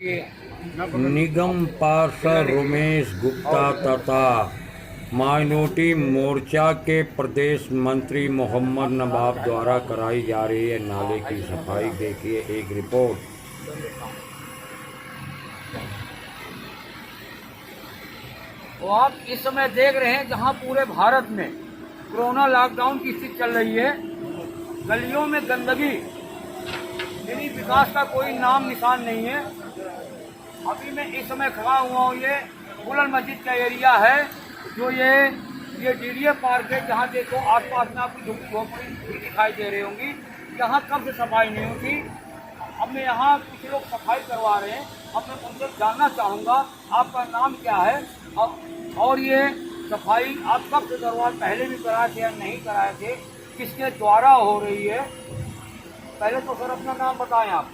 निगम पार्षद रमेश गुप्ता तथा माइनॉरिटी मोर्चा के प्रदेश मंत्री मोहम्मद नवाब द्वारा कराई जा रही है नाले की सफाई। देखिए एक रिपोर्ट। तो आप इस समय देख रहे हैं जहां पूरे भारत में कोरोना लॉकडाउन की स्थिति चल रही है, गलियों में गंदगी, यानी विकास का कोई नाम निशान नहीं है। अभी मैं इस समय खड़ा हुआ हूँ, ये बुलंद मस्जिद का एरिया है, जो ये डीडीए पार्क है, जहाँ देखो आसपास में आपको झोपड़ी दिखाई दे रही होंगी, यहाँ कब से सफाई नहीं होती। अब मैं यहाँ कुछ लोग सफाई करवा रहे हैं, अब मैं उनसे जानना चाहूँगा आपका नाम क्या है और ये सफाई आप कब से करवा, पहले भी कराए थे या नहीं कराए थे, किसके द्वारा हो रही है। पहले तो सर अपना नाम बताएं आप।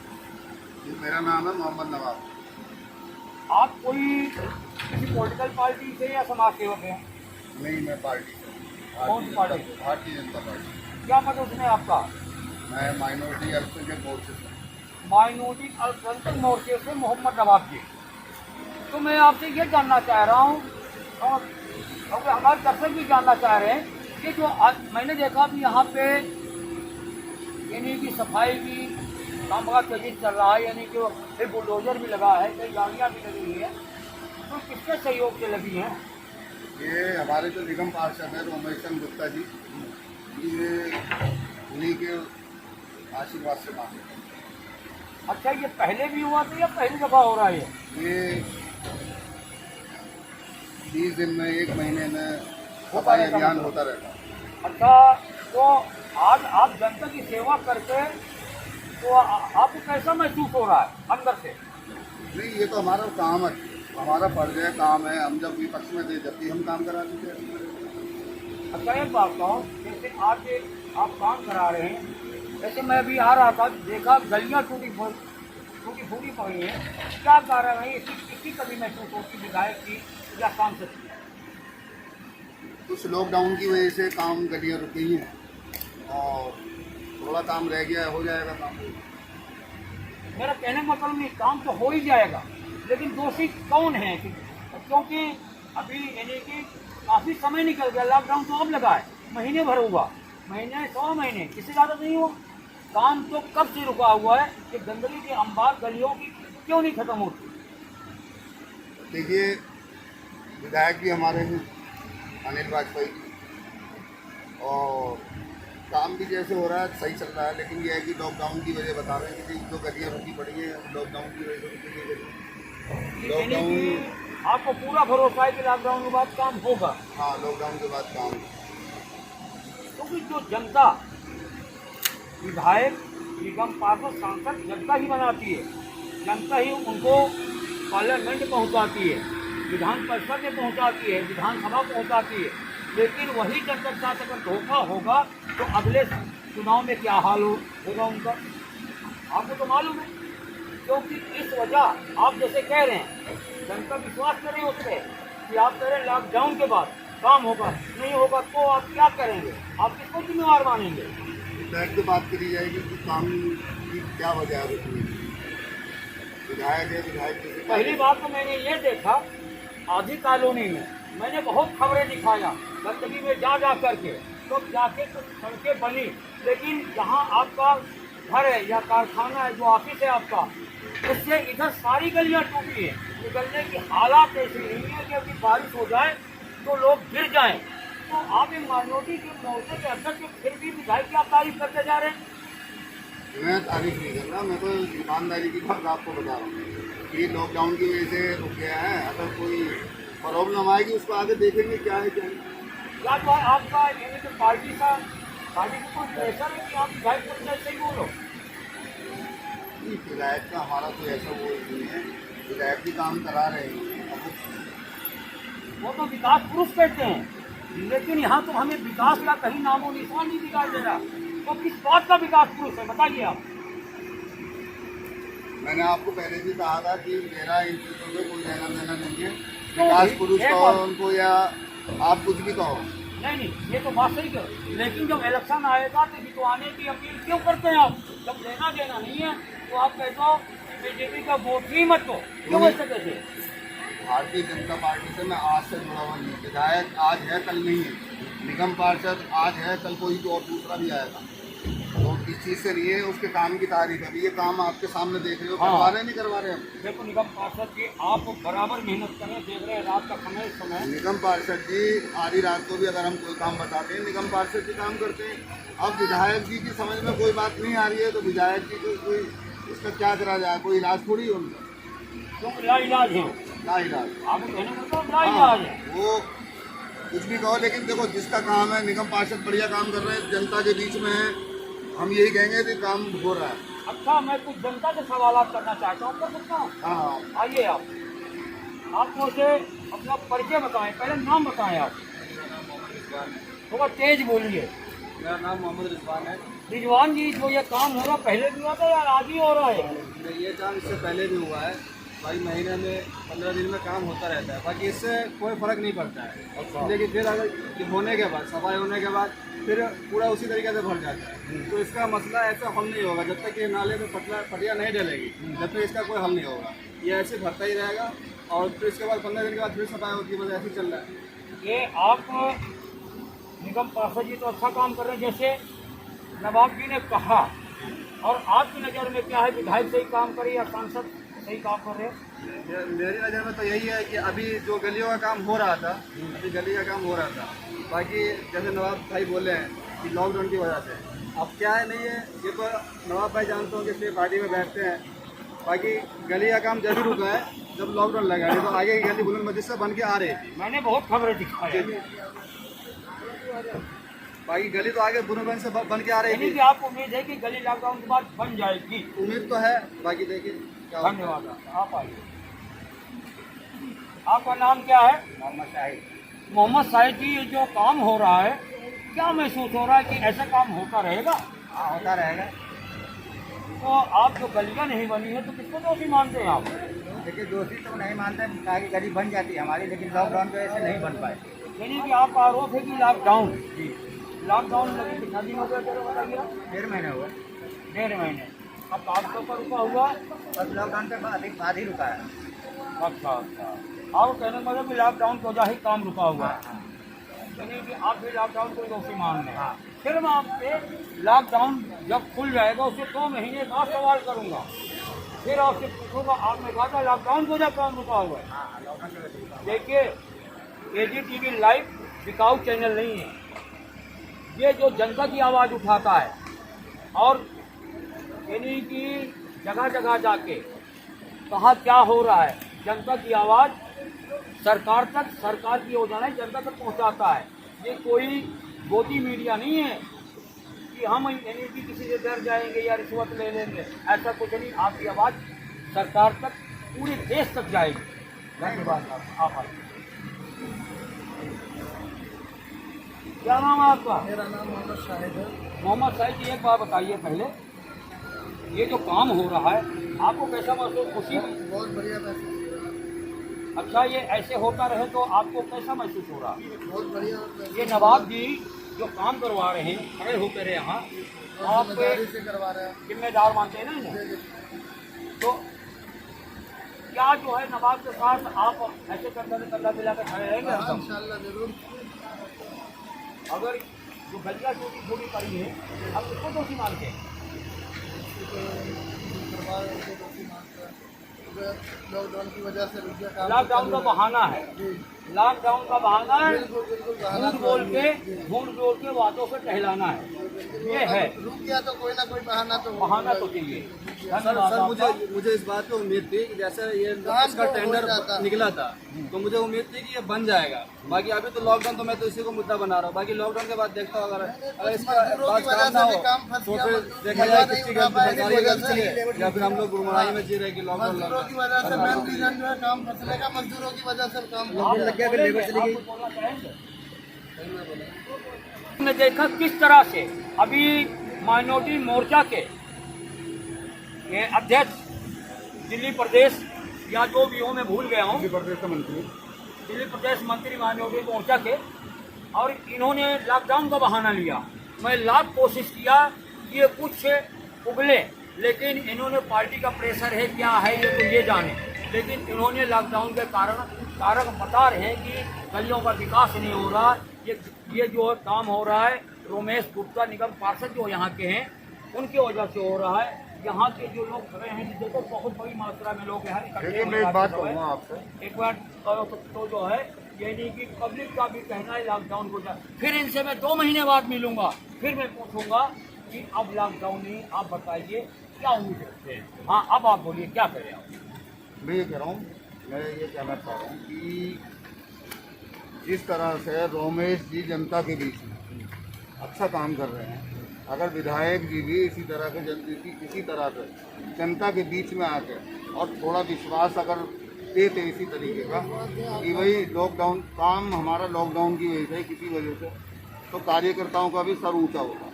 मेरा नाम है मोहम्मद नवाब। आप कोई किसी पॉलिटिकल पार्टी से या समाज सेवक हैं? नहीं, मैं पार्टी कौन सी पार्टी? भारतीय जनता पार्टी। क्या मत उसमें आपका? मैं माइनॉरिटी अल्पसंख्यक मोर्चे से। माइनॉरिटी अल्पसंख्यक मोर्चे से मोहम्मद नवाब जी। तो मैं आपसे ये जानना चाह रहा हूँ और हमारे दर्शक भी जानना चाह रहे हैं कि जो मैंने देखा भी यहाँ पे यानी कि सफाई की काम बहुत तेजी चल रहा है, यानी कि फिर बुलडोजर भी लगा है, कई गाड़ियाँ भी लगी हुई है, तो किसके सहयोग से लगी हैं? ये हमारे जो निगम पार्षद है रमेश गुप्ता जी, ये उन्हीं के आशीर्वाद से मांगे। अच्छा, ये पहले भी हुआ था या पहली दफ़ा हो रहा है? ये 30 दिन में, 1 महीने में सफाई अभियान होता रहता। अच्छा, तो आज आप जनता की सेवा करके तो आपको कैसा महसूस हो रहा है अंदर से? नहीं, ये तो हमारा काम है, हमारा फर्ज है, काम है। हम जब विपक्ष में थे जब भी हम काम करा देते हैं। अच्छा, एक बात कहो, जैसे आज आप काम करा रहे हैं, जैसे मैं अभी आ रहा था, देखा गलियाँ टूटी फूटी पड़ी हैं, क्या कारण है इसकी कभी महसूस होती विधायक की या सांसद की? कुछ लॉकडाउन की वजह से काम गलियाँ रुक गई हैं और थोड़ा काम रह गया है, हो जाएगा काम। मेरा कहने का मतलब नहीं, काम तो हो ही जाएगा, लेकिन दोषी कौन है? क्योंकि अभी यानी कि काफ़ी समय निकल गया, लॉकडाउन तो अब लगा है, महीने भर हुआ, महीने 100 महीने, इससे ज़्यादा नहीं हुआ। काम तो कब से रुका हुआ है कि गंदगी के अंबार गलियों की क्यों नहीं खत्म होती? देखिए, विधायक भी हमारे हैं अनिल वाजपेयी जी, और काम भी जैसे हो रहा है सही चल रहा है, लेकिन ये है कि लॉकडाउन की वजह बता रहे हैं कि जो गलियाँ रुकी पड़ी है लॉकडाउन की वजह से रुकी गई। लॉकडाउन, आपको पूरा भरोसा है कि लॉकडाउन के बाद काम होगा? हाँ, लॉकडाउन के बाद काम। क्योंकि जो जनता, विधायक, निगम पार्षद, सांसद जनता ही बनाती है, जनता ही उनको पार्लियामेंट पहुंचाती है, विधान परिषद में पहुंचाती है, विधानसभा पहुंचाती है, लेकिन वही जनता के साथ अगर धोखा होगा तो अगले चुनाव में क्या हाल होगा उनका, आपको तो मालूम है। क्योंकि इस वजह आप जैसे कह रहे हैं, जनता विश्वास करें उस पर कि आप कह रहे हैं लॉकडाउन के बाद काम होगा, नहीं होगा तो आप क्या करेंगे? आप किसको जिम्मेवार मानेंगे? विधायक की बात करी जाएगी कि काम की क्या वजह है रुकने की। विधायक है, विधायक पहली बात तो मैंने ये देखा, आधी कॉलोनी में मैंने बहुत खबरें दिखाया गंदगी में जा करके, तो जाके तो सड़कें बनी, लेकिन जहाँ आपका घर है या कारखाना है, जो ऑफिस है आपका, उससे इधर सारी गलियाँ टूटी हैं। निकलने की हालात ऐसी नहीं है कि अभी बारिश हो जाए तो लोग गिर जाएं। तो आप एक माइनॉरिटी के मोर्चे के अध्यक्ष फिर भी विधायक की आप तारीफ करते जा रहे हैं। मैं तारीफ नहीं कर रहा, मैं तो ईमानदारी की बात आपको बता रहा हूँ कि लॉकडाउन की वजह से रुक गया है। अगर कोई प्रॉब्लम आएगी उसको आगे देखेंगे क्या है क्या नहीं। क्या तो आपका यानी कि पार्टी का कोई प्रेशर है कि आप विधायक को ऐसे ही बोलो? विधायक का हमारा कोई ऐसा वो नहीं है, विधायक भी काम करा रहे हैं। वो तो विकास पुरुष कहते हैं, लेकिन यहाँ तो हमें विकास का कहीं नामो निशान नहीं दिखाई दे रहा। तो किस बात का विकास पुरुष है, बताइए आप। मैंने आपको पहले भी कहा था कि मेरा इन चीज़ों में कोई लेना देना नहीं है। विकास पुरुष कहो उनको या आप कुछ भी कहो, नहीं, ये तो बात सही करो, लेकिन जब इलेक्शन आएगा तो जितवाने की अपील क्यों करते हैं आप? जब लेना देना नहीं है तो आप कहते हो बीजेपी का वोट ही मत दो, क्यों बोल सकते थे? भारतीय जनता पार्टी से मैं आज से जुड़ा हुआ नहीं। विधायक आज है कल नहीं है, निगम पार्षद आज है कल कोई तो और दूसरा भी आएगा। तो इस चीज़ से नहीं है, उसके काम की तारीफ है। ये काम आपके सामने देख रहे हो, हाँ। करवा रहे हैं नहीं करवा रहे हैं? देखो निगम पार्षद जी, आप बराबर मेहनत करें, देख रहे हैं रात का समय निगम पार्षद जी आधी रात को भी अगर हम कोई काम बताते हैं, निगम पार्षद जी काम करते हैं। अब विधायक जी की समझ में कोई बात नहीं आ रही है तो विधायक जी को कोई इसका क्या करा जाए? कोई इलाज थोड़ी है उनका, क्योंकि लाइलाज है, ना इलाज। आपको कहने का मतलब लाइलाज है। वो कुछ भी कहो, लेकिन देखो जिसका काम है, निगम पार्षद बढ़िया काम कर रहे हैं, जनता के बीच में है, हम यही कहेंगे कि काम हो रहा है। अच्छा, मैं कुछ जनता के सवाल करना चाहता हूँ, कर सकता हूँ? हाँ, आइए आप मुझे अपना परिचय बताएं, पहले नाम बताएं आप, थोड़ा तेज बोलिए। मेरा नाम मोहम्मद रिजवान है। रिजवान जी, जो ये काम हो रहा पहले भी हुआ था या आज ही हो रहा है? ये काम इससे पहले भी हुआ है भाई, महीने में 15 दिन में काम होता रहता है, बाकी इससे कोई फ़र्क नहीं पड़ता है। लेकिन फिर अगर होने के बाद, सफाई होने के बाद फिर पूरा उसी तरीके से भर जाता है। तो इसका मसला ऐसा हल नहीं होगा जब तक ये नाले में पटिया नहीं डलेगी, जब तक इसका कोई हल नहीं होगा। ये ऐसे भरता ही रहेगा और फिर इसके बाद 15 दिन के बाद फिर सफाई होती है, बस ऐसे ही चल रहा है। ये आप निगम पार्षद जी तो अच्छा काम कर रहे हैं, जैसे नवाब जी ने कहा, और आपकी नज़र में क्या है, विधायक सही काम करे या सांसद सही काम कर रहे हैं? मेरी नज़र में तो यही है कि अभी जो गलियों का काम हो रहा था, अभी गली का काम हो रहा था, बाकी जैसे नवाब भाई बोले हैं कि लॉकडाउन की वजह से अब क्या है नहीं है, ये तो नवाब भाई जानते हो कि इसलिए पार्टी में बैठते हैं। बाकी गली का काम जब भी रुका है जब लॉकडाउन लगा है, तो आगे की गली बुलंद मस्जिद से बन के आ रही थी। मैंने बहुत खबरें दिखाई, बाकी गली तो आगे बुलंद मस्जिद से बन के आ रही यानी थी। कि आपको उम्मीद है कि गली लॉकडाउन के बाद बन जाएगी? उम्मीद तो है, बाकी देखिए क्या होता है। धन्यवाद। आप आइए, आपका नाम क्या है? मोहम्मद शाहिद। मोहम्मद शाहिद जी, ये जो काम हो रहा है, क्या महसूस हो रहा है कि ऐसा काम होता रहेगा? हाँ, होता रहेगा। तो आप जो गलियां नहीं बनी है तो किसको दोषी मानते हैं आप? देखिए दोषी तो नहीं मानते, ताकि गली बन जाती है हमारी, लेकिन लॉकडाउन की वजह से नहीं बन पाए। यानी कि आपका आरोप है कि लॉकडाउन लगे कितना दिन हो गया, जरा बताइए। 1.5 महीने हुए। 1.5 महीने। अब काम तो पर रुका हुआ? बस लॉकडाउन के बाद ही रुका है। अच्छा, और कहने का मतलब कि लॉकडाउन की वजह ही काम रुका हुआ है, यानी कि आप भी लॉकडाउन को दोषी मान रहे हैं। फिर मैं आपसे लॉकडाउन जब खुल जाएगा उससे 2 महीने का सवाल करूंगा, फिर आपसे पूछूंगा, आपने कहा था लॉकडाउन को जब काम रुका हुआ है। देखिए, AGTV लाइव बिकाऊ चैनल नहीं है, ये जो जनता की आवाज़ उठाता है और यानी कि जगह जगह जाके कहाँ क्या हो रहा है, जनता की आवाज़ सरकार तक, सरकार की योजनाएं जनता तक पहुंचाता है। ये कोई गोदी मीडिया नहीं है कि हम यानी कि किसी से डर जाएंगे या रिश्वत ले लेंगे, ऐसा कुछ नहीं। आपकी आवाज़ सरकार तक, पूरे देश तक जाएगी। धन्यवाद आप आइए। क्या नाम है आपका? मेरा नाम मोहम्मद शाहिद है। मोहम्मद शाहिद जी, एक बात बताइए पहले, ये जो काम हो रहा है आपको कैसा महसूस? खुशी? बहुत बढ़िया महसूस। अच्छा, ये ऐसे होता रहे तो आपको कैसा महसूस हो रहा? बहुत बढ़िया। ये नवाब जी जो काम करवा रहे हैं, खड़े होकर यहाँ, आप से करवा रहे हैं। जिम्मेदार मानते हैं ना इन्हें? तो क्या जो है नवाब के साथ आप ऐसे कंधा मिलाकर खड़े रहेंगे? इंशाल्लाह जरूर। अगर जो गलियाँ छोटी पड़ी है, आप किसको दोषी मानते हैं? लॉकडाउन की वजह से रुक गया काम। लॉकडाउन का बहाना है, लॉकडाउन का बहाना है, बिल्कुल झूठ बोल के वादों से टहलाना है, ये है। रुक गया तो कोई ना कोई बहाना तो चाहिए। सर मुझे इस बात की उम्मीद थी कि जैसे ये इसका टेंडर निकला था तो मुझे उम्मीद थी कि ये बन जाएगा। बाकी अभी तो लॉकडाउन, तो मैं तो इसी को मुद्दा बना रहा हूँ। बाकी लॉकडाउन के बाद देखता हूँ अगर इसका बात काम ना हो तो फिर देखा जाए किसकी सरकारी गलती है या फिर हम लोग गुमराही में जी रहे कि लॉकडाउन की वजह से मेन रीजन जो है काम फंसने का, मजदूरों की वजह से काम लग गया, फिर लेबर चली गई। हमने देखा किस तरह से अभी माइनॉरिटी मोर्चा के ये अध्यक्ष, दिल्ली प्रदेश या जो भी हो, मैं भूल गया हूँ, दिल्ली प्रदेश मंत्री माइनॉरिटी मोर्चा के, और इन्होंने लॉकडाउन का बहाना लिया। मैं लाख कोशिश किया कि ये कुछ उगले, लेकिन इन्होंने पार्टी का प्रेशर है क्या है ये तो ये जाने, लेकिन इन्होंने लॉकडाउन के कारक बता रहे हैं कि गलियों का विकास नहीं हो रहा। ये जो काम हो रहा है रोमेश गुप्ता निगम पार्षद जो यहाँ के हैं उनकी वजह से हो रहा है। यहाँ के जो लोग खड़े हैं देखो बहुत बड़ी मात्रा में लोग यहाँ इकट्ठे देखिए, मैं एक बात कहूँगा आपसे, एक बार तो जो है ये नहीं कि पब्लिक का भी कहना है लॉकडाउन को फिर इनसे मैं 2 महीने बाद मिलूंगा, फिर मैं पूछूंगा कि अब लॉकडाउन नहीं, आप बताइए क्या उम्मीद रखते हैं। हाँ अब आप बोलिए क्या करें आप। मैं ये कह रहा हूँ, मैं ये कहना चाह रहा हूँ कि जिस तरह से रोमेश जी जनता के बीच में अच्छा काम कर रहे हैं, अगर विधायक जी भी इसी तरह से जनता के बीच में आकर और थोड़ा विश्वास अगर देते इसी तरीके का कि भाई लॉकडाउन काम हमारा लॉकडाउन की वजह से किसी वजह से, तो कार्यकर्ताओं का भी सर ऊंचा होगा।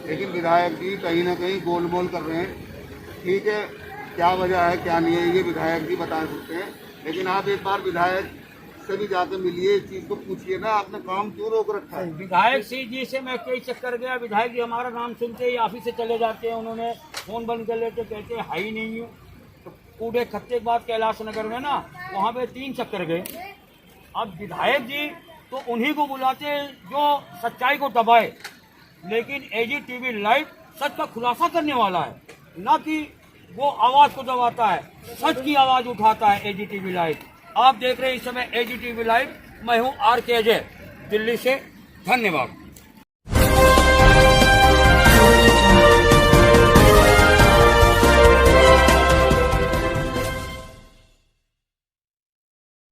लेकिन विधायक जी कहीं ना कहीं गोलमोल कर रहे हैं। ठीक है, क्या वजह है क्या नहीं है ये विधायक जी बता सकते हैं, लेकिन आप एक बार विधायक से भी जाकर मिलिए, इस चीज़ को पूछिए ना आपने काम क्यों रोक रखा है। विधायक सिंह जी से मैं कई चक्कर गया, विधायक जी हमारा नाम सुनते ही ऑफिस से चले जाते हैं, उन्होंने फोन बंद कर लेते, कहते है ही नहीं हूँ। तो पूरे खत्ते के बाद कैलाश नगर में ना वहाँ पे 3 चक्कर गए। अब विधायक जी तो उन्हीं को बुलाते हैं जो सच्चाई को दबाए, लेकिन AGTV लाइव सच का खुलासा करने वाला है, न कि वो आवाज़ को दबाता है, सच की आवाज़ उठाता है AGTV लाइव। आप देख रहे हैं इस समय AGTV लाइव, मैं हूँ RK अजय दिल्ली से। धन्यवाद।